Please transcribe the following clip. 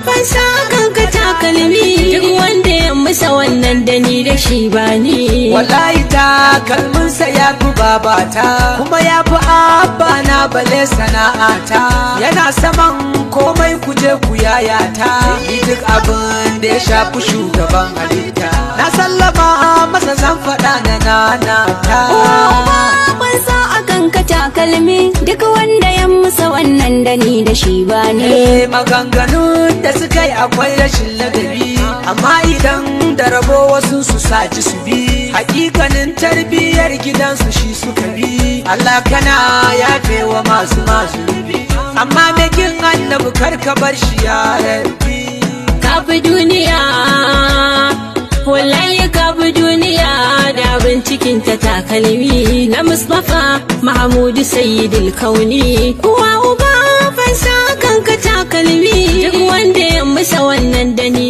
fansa kanka takalmi, duk wanda ya musa wannan da ni da shi ba ni. Wallahi takalminsa ya fi babata, kuma ya fi abba na bale sana'ata. Yana saman komai kuje ku yayata, ni duk abin da ya shafi shugaban halitta na sallama masa, zan faɗa na nanata. Fansa a kanka takalmi, duk wanda ya musa wannan da ni da shi ba ni. Maganganun da suka yi akwai rashin ladabi, amma idan da rabo wasu su saci su bi, hakikanin tarbiyyar gidansu shi suka bi. Allah kana yafewa masu bi, amma mekin annabi karka bar shi ya rabbi. Kafi duniya, wallahi kafi duniya, da bincikin ta takalmi na Mustafa Mahmudu Sayyidul Kauni. Uwa uba fansa kanka takalmi, duk wanda ya musa wannan da ni